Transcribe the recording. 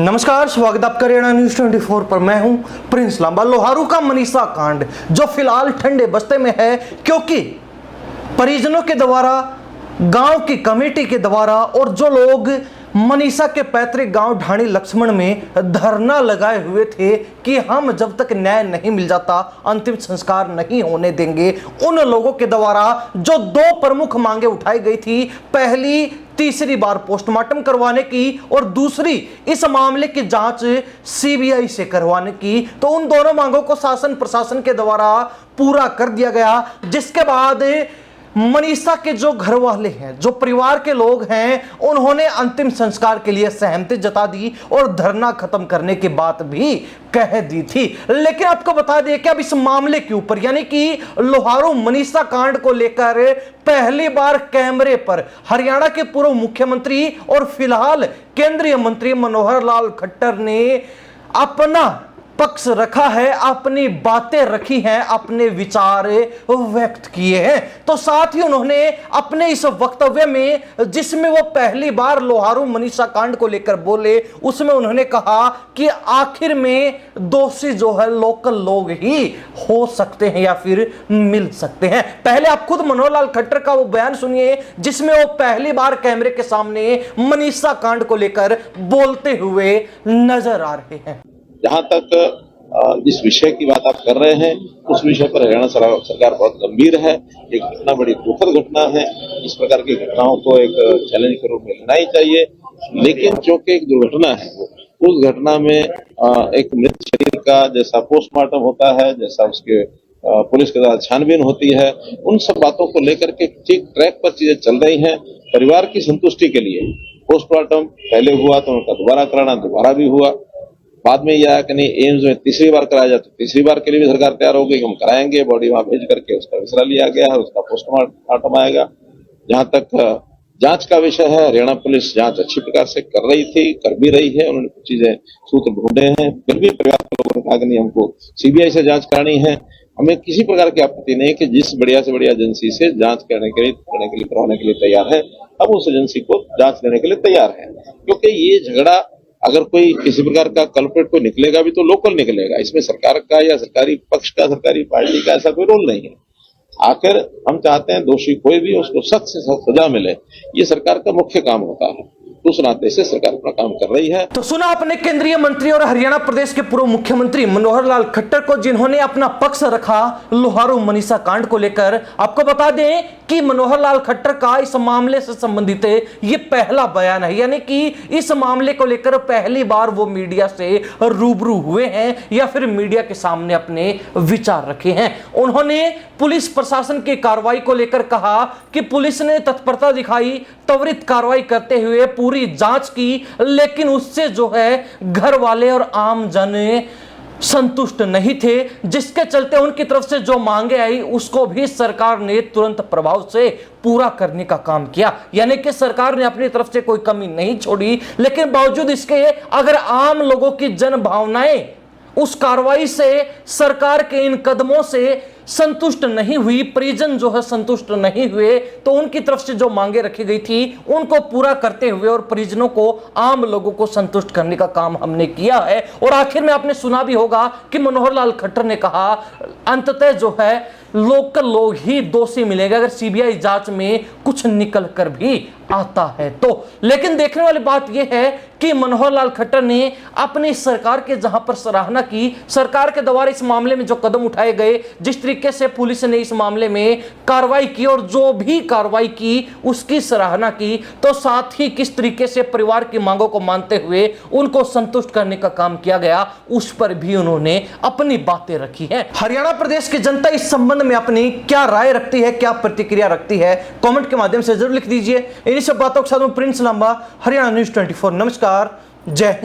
नमस्कार, स्वागत आपका हरियाणा न्यूज 24 पर। मैं हूं प्रिंस लांबा। लोहारू का मनीषा कांड जो फिलहाल ठंडे बस्ते में है, क्योंकि परिजनों के द्वारा, गांव की कमेटी के द्वारा और जो लोग मनीषा के पैतृक गांव ढाणी लक्ष्मण में धरना लगाए हुए थे कि हम जब तक न्याय नहीं मिल जाता अंतिम संस्कार नहीं होने देंगे, उन लोगों के द्वारा जो दो प्रमुख मांगे उठाई गई थी, पहली तीसरी बार पोस्टमार्टम करवाने की और दूसरी इस मामले की जांच सीबीआई से करवाने की, तो उन दोनों मांगों को शासन प्रशासन के द्वारा पूरा कर दिया गया। जिसके बाद मनीषा के जो घर वाले हैं, जो परिवार के लोग हैं, उन्होंने अंतिम संस्कार के लिए सहमति जता दी और धरना खत्म करने की बात भी कह दी थी। लेकिन आपको बता दें कि अब इस मामले के ऊपर, यानी कि लोहारू मनीषा कांड को लेकर पहली बार कैमरे पर हरियाणा के पूर्व मुख्यमंत्री और फिलहाल केंद्रीय मंत्री मनोहर लाल खट्टर ने अपना पक्ष रखा है, अपनी बातें रखी हैं, अपने विचार व्यक्त किए हैं। तो साथ ही उन्होंने अपने इस वक्तव्य में, जिसमें वो पहली बार लोहारू मनीषा कांड को लेकर बोले, उसमें उन्होंने कहा कि आखिर में दोषी जो है लोकल लोग ही हो सकते हैं या फिर मिल सकते हैं। पहले आप खुद मनोहर लाल खट्टर का वो बयान सुनिए, जिसमें वो पहली बार कैमरे के सामने मनीषा कांड को लेकर बोलते हुए नजर आ रहे हैं। जहां तक जिस विषय की बात आप कर रहे हैं, उस विषय पर हरियाणा सरकार बहुत गंभीर है। एक घटना बड़ी दुखद घटना है। इस प्रकार की घटनाओं को एक चैलेंज के रूप में लेना ही चाहिए। लेकिन चूंकि एक दुर्घटना है, उस घटना में एक मृत शरीर का जैसा पोस्टमार्टम होता है, जैसा उसके पुलिस के द्वारा छानबीन होती है, उन सब बातों को लेकर के ठीक ट्रैक पर चीजें चल रही हैं। परिवार की संतुष्टि के लिए पोस्टमार्टम पहले हुआ तो उनका दोबारा कराना, दोबारा भी हुआ। बाद में यह कि नहीं एम्स में तीसरी बार कराया जाए तो तीसरी बार के लिए भी सरकार तैयार हो गई कि हम कराएंगे। बॉडी वहां भेज करके उसका विसरा लिया गया है, उसका पोस्टमार्टम आएगा। जहां तक जांच का विषय है, हरियाणा पुलिस जांच अच्छी प्रकार से कर रही थी, कर भी रही है। उन्होंने कुछ चीजें सूत्र ढूंढे हैं, फिर भी परिवार के लोगों ने कहा कि नहीं, हमको सीबीआई से जांच करानी है। हमें किसी प्रकार की आपत्ति नहीं कि जिस बढ़िया से बढ़िया एजेंसी से जांच करवाने के लिए तैयार है, हम उस एजेंसी को जांच देने के लिए तैयार है। क्योंकि ये झगड़ा अगर कोई किसी प्रकार का कल्प्रिट कोई निकलेगा भी तो लोकल निकलेगा। इसमें सरकार का या सरकारी पक्ष का, सरकारी पार्टी का ऐसा कोई रोल नहीं है। आखिर हम चाहते हैं दोषी कोई भी उसको सख्त से सख्त सजा मिले, ये सरकार का मुख्य काम होता है। उस नाते से सरकार अपना काम कर रही है। तो सुना आपने केंद्रीय मंत्री और हरियाणा प्रदेश के पूर्व मुख्यमंत्री मनोहर लाल खट्टर को, जिन्होंने अपना पक्ष रखा लोहारू मनीषा कांड को लेकर। आपको बता दें कि मनोहर लाल खट्टर का इस मामले से संबंधित ये पहला बयान है, यानी कि इस मामले को लेकर पहली बार वो मीडिया से रूबरू हुए हैं या फिर मीडिया के सामने अपने विचार रखे हैं। उन्होंने पुलिस प्रशासन की कार्रवाई को लेकर कहा कि पुलिस ने तत्परता दिखाई, त्वरित कार्रवाई करते हुए पूरी जांच की, लेकिन उससे जो है घर वाले और आम जन संतुष्ट नहीं थे, जिसके चलते उनकी तरफ से जो मांगे आई उसको भी सरकार ने तुरंत प्रभाव से पूरा करने का काम किया। यानी कि सरकार ने अपनी तरफ से कोई कमी नहीं छोड़ी, लेकिन बावजूद इसके अगर आम लोगों की जन भावनाएं उस कार्रवाई से, सरकार के इन कदमों से संतुष्ट नहीं हुई, परिजन जो है संतुष्ट नहीं हुए, तो उनकी तरफ से जो मांगे रखी गई थी उनको पूरा करते हुए और परिजनों को, आम लोगों को संतुष्ट करने का काम हमने किया है। और आखिर में आपने सुना भी होगा कि मनोहर लाल खट्टर ने कहा अंततः जो है लोकल लोग ही दोषी मिलेगा अगर सीबीआई जांच में कुछ निकल कर भी आता है तो। लेकिन देखने वाली बात यह है कि मनोहर लाल खट्टर ने अपनी सरकार के जहां पर सराहना की, सरकार के द्वारा इस मामले में जो कदम उठाए गए, जिस तरीके से पुलिस ने इस मामले में कार्रवाई की और जो भी कार्रवाई की उसकी सराहना की, तो साथ ही किस तरीके से परिवार की मांगों को मानते हुए उनको संतुष्ट करने का काम किया गया, उस पर भी उन्होंने अपनी बातें रखी हैं। हरियाणा प्रदेश की जनता इस संबंध में अपनी क्या राय रखती है, क्या प्रतिक्रिया रखती है, कमेंट के माध्यम से जरूर लिख दीजिए। इन्हीं सब बातों के साथ मैं प्रिंस लांबा, हरियाणा न्यूज 24। नमस्कार, जय हिंद।